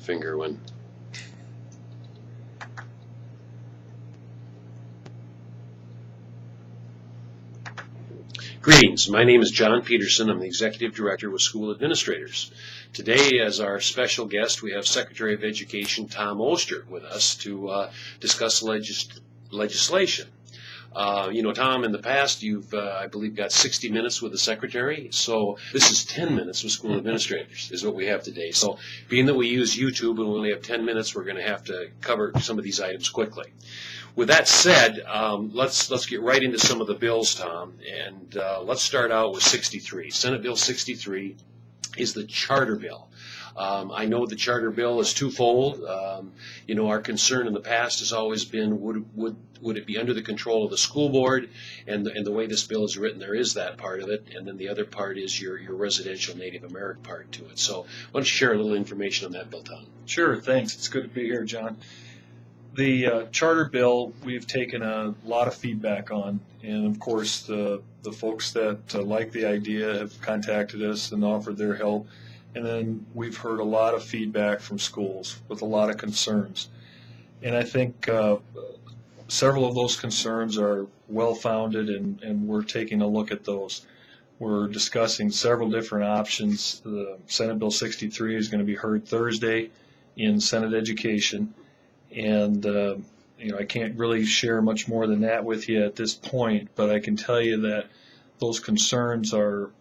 finger when. Greetings. My name is John Peterson. I'm the Executive Director with School Administrators. Today, as our special guest, we have Secretary of Education Tom Oster with us to discuss legislation. Tom, in the past, you've, I believe, got 60 minutes with the Secretary, so this is 10 minutes with School Administrators is what we have today. So being that we use YouTube and we only have 10 minutes, we're going to have to cover some of these items quickly. With that said, let's get right into some of the bills, Tom, and let's start out with 63. Senate Bill 63 is the charter bill. I know the charter bill is twofold. Our concern in the past has always been would it be under the control of the school board, and the way this bill is written, there is that part of it, and then the other part is your residential Native American part to it. So why don't you share a little information on that bill, Tom? Sure, thanks. It's good to be here, John. The charter bill, we've taken a lot of feedback on, and of course the folks that like the idea have contacted us and offered their help. And then we've heard a lot of feedback from schools with a lot of concerns. And I think several of those concerns are well-founded, and we're taking a look at those. We're discussing several different options. The Senate Bill 63 is going to be heard Thursday in Senate Education. And, I can't really share much more than that with you at this point, but I can tell you that those concerns are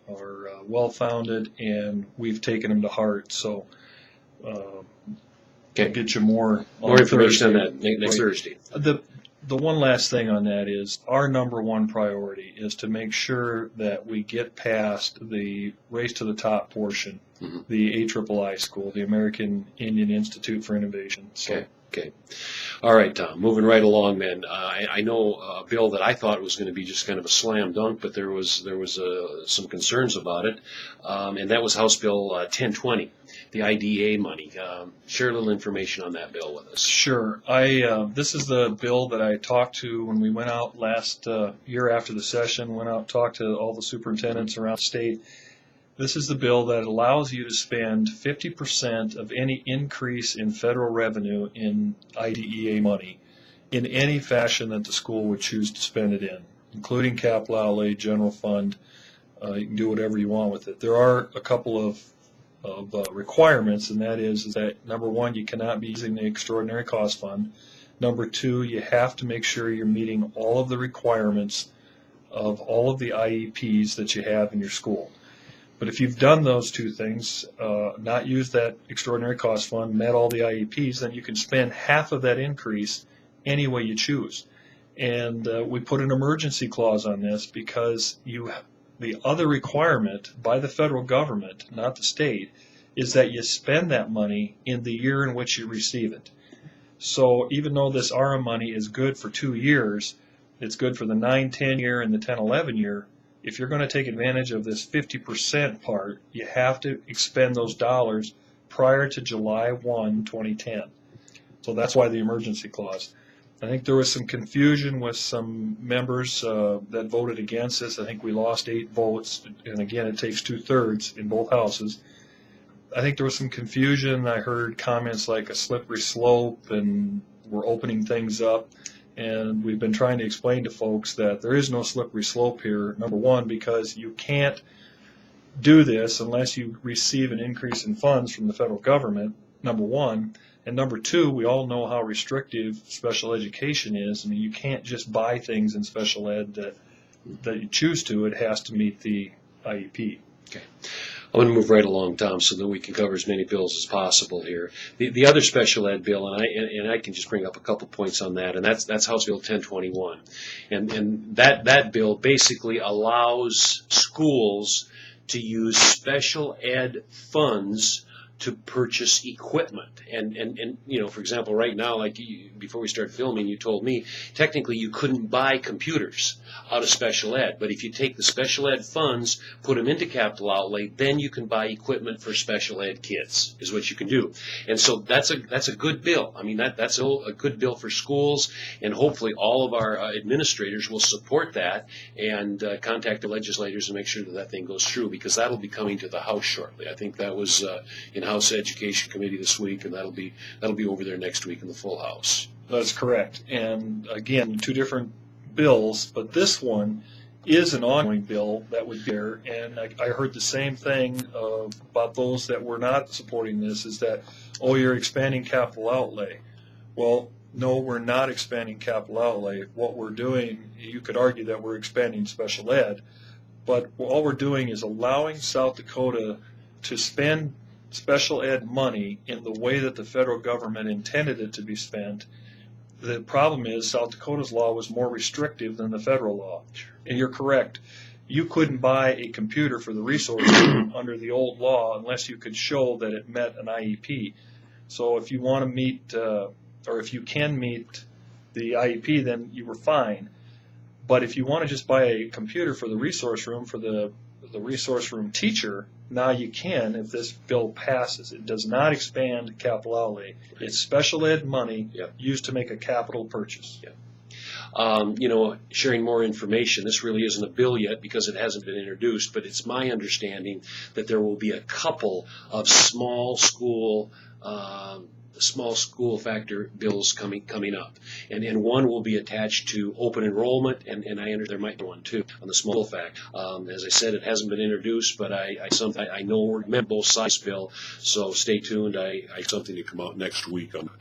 well-founded, and we've taken them to heart. So I'll get you more information on that next Thursday. The one last thing on that is our number one priority is to make sure that we get past the race to the top portion, the AIII school, the American Indian Institute for Innovation. So, Okay. All right, Tom, moving right along then. I know a bill that I thought was going to be just kind of a slam dunk, but there was some concerns about it, and that was House Bill 1020, the IDA money. Share a little information on that bill with us. Sure. This is the bill that I talked to when we went out last year after the session, went out and talked to all the superintendents around the state. This is the bill that allows you to spend 50% of any increase in federal revenue in IDEA money in any fashion that the school would choose to spend it in, including capital outlay, general fund. You can do whatever you want with it. There are a couple of requirements, and that is that, number one, you cannot be using the extraordinary cost fund. Number two, you have to make sure you're meeting all of the requirements of all of the IEPs that you have in your school. But if you've done those two things, not used that extraordinary cost fund, met all the IEPs, then you can spend half of that increase any way you choose. And we put an emergency clause on this because the other requirement by the federal government, not the state, is that you spend that money in the year in which you receive it. So even though this ARA money is good for 2 years, it's good for the 9-10 year and the 10-11 year. If you're going to take advantage of this 50% part, you have to expend those dollars prior to July 1, 2010. So that's why the emergency clause. I think there was some confusion with some members that voted against this. I think we lost 8 votes, and again, it takes 2/3 in both houses. I think there was some confusion. I heard comments like a slippery slope, and we're opening things up. And we've been trying to explain to folks that there is no slippery slope here, number one, because you can't do this unless you receive an increase in funds from the federal government, number one. And number two, we all know how restrictive special education is. I mean, you can't just buy things in special ed that you choose to. It has to meet the IEP. Okay. I'm going to move right along, Tom, so that we can cover as many bills as possible here. The other special ed bill, and I can just bring up a couple points on that, and that's House Bill 1021. And that bill basically allows schools to use special ed funds to purchase equipment. And for example, right now, like before we started filming, you told me technically you couldn't buy computers out of special ed. But if you take the special ed funds, put them into capital outlay, then you can buy equipment for special ed kids, is what you can do. And so that's a good bill. I mean, that's a good bill for schools, and hopefully all of our administrators will support that and contact the legislators and make sure that thing goes through, because that'll be coming to the House shortly. I think that was in House Education Committee this week, and that'll be over there next week in the full House. That's correct. And again, two different bills, but this one is an ongoing bill that would be there. And I heard the same thing about those that were not supporting this, is that, oh, you're expanding capital outlay. Well, no, we're not expanding capital outlay. What we're doing, you could argue that we're expanding special ed, but all we're doing is allowing South Dakota to spend special ed money in the way that the federal government intended it to be spent. The problem is South Dakota's law was more restrictive than the federal law. And you're correct. You couldn't buy a computer for the resource room under the old law unless you could show that it met an IEP. So if you want to meet, or if you can meet the IEP, then you were fine. But if you want to just buy a computer for the resource room, for the resource room teacher, now you can if this bill passes. It does not expand capital outlay. It's special ed money used to make a capital purchase. Sharing more information, this really isn't a bill yet because it hasn't been introduced, but it's my understanding that there will be a couple of small school factor bills coming up, and one will be attached to open enrollment, and there might be one too on the small fact. As I said, it hasn't been introduced, but I know we're meant both sides bill, so stay tuned. I Something to come out next week on it.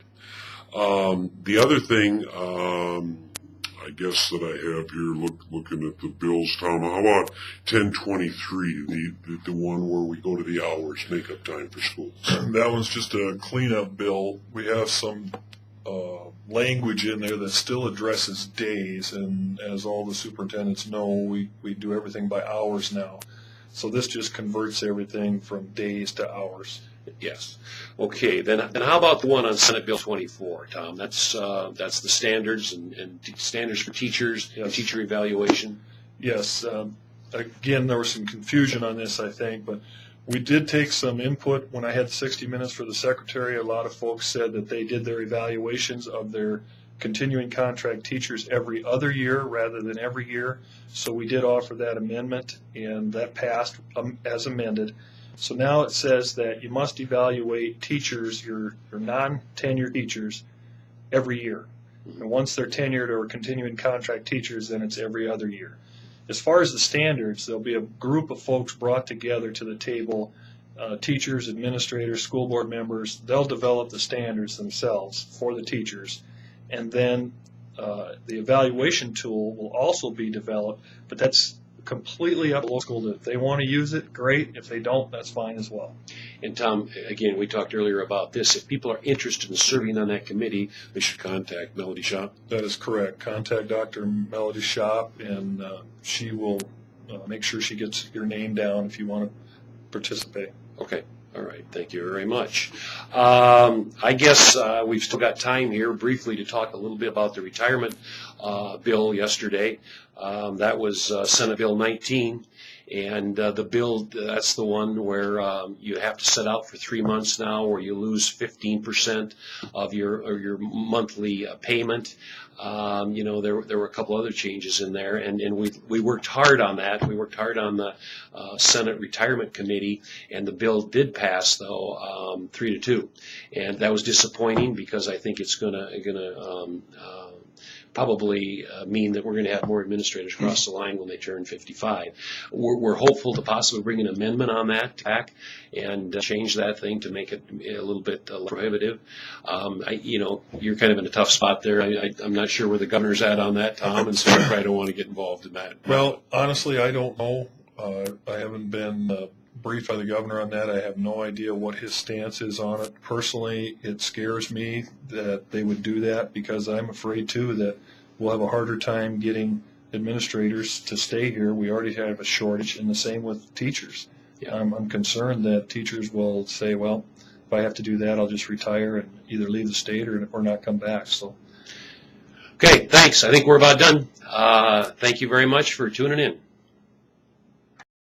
The other thing, I guess that I have here, looking at the bills, Tom, how about 1023, the one where we go to the hours, make up time for school? That one's just a cleanup bill. We have some language in there that still addresses days, and as all the superintendents know, we do everything by hours now. So this just converts everything from days to hours. Yes. Okay. Then how about the one on Senate Bill 24, Tom? That's the standards and standards for teachers, Yes. teacher evaluation. Yes. Again, there was some confusion on this, I think, but we did take some input when I had 60 minutes for the secretary. A lot of folks said that they did their evaluations of their continuing contract teachers every other year rather than every year. So we did offer that amendment, and that passed as amended. So now it says that you must evaluate teachers, your non-tenured teachers, every year. And once they're tenured or continuing contract teachers, then it's every other year. As far as the standards, there'll be a group of folks brought together to the table, teachers, administrators, school board members. They'll develop the standards themselves for the teachers. And then the evaluation tool will also be developed, but that's completely up to the school. If they want to use it, great. If they don't, that's fine as well. And Tom, again, we talked earlier about this. If people are interested in serving on that committee, they should contact Melody Shop. That is correct. Contact Dr. Melody Shop, and she will make sure she gets your name down if you want to participate. Okay. All right. Thank you very much. I guess we've still got time here briefly to talk a little bit about the retirement bill yesterday. That was Senate Bill 19. And the bill, that's the one where you have to set out for 3 months now, where you lose 15% of your monthly payment. There were a couple other changes in there, and we worked hard on that. We worked hard on the Senate Retirement Committee, and the bill did pass, though, 3-2, and that was disappointing because I think it's gonna probably mean that we're going to have more administrators cross the line when they turn 55. We're hopeful to possibly bring an amendment on that back and change that thing to make it a little bit prohibitive. You're kind of in a tough spot there. I'm not sure where the governor's at on that, Tom, and so I probably don't want to get involved in that. Well, honestly, I don't know. I haven't been briefed by the governor on that. I have no idea what his stance is on it. Personally, it scares me that they would do that because I'm afraid, too, that we'll have a harder time getting administrators to stay here. We already have a shortage, and the same with teachers. Yeah. I'm concerned that teachers will say, well, if I have to do that, I'll just retire and either leave the state or not come back. So, okay, thanks. I think we're about done. Thank you very much for tuning in.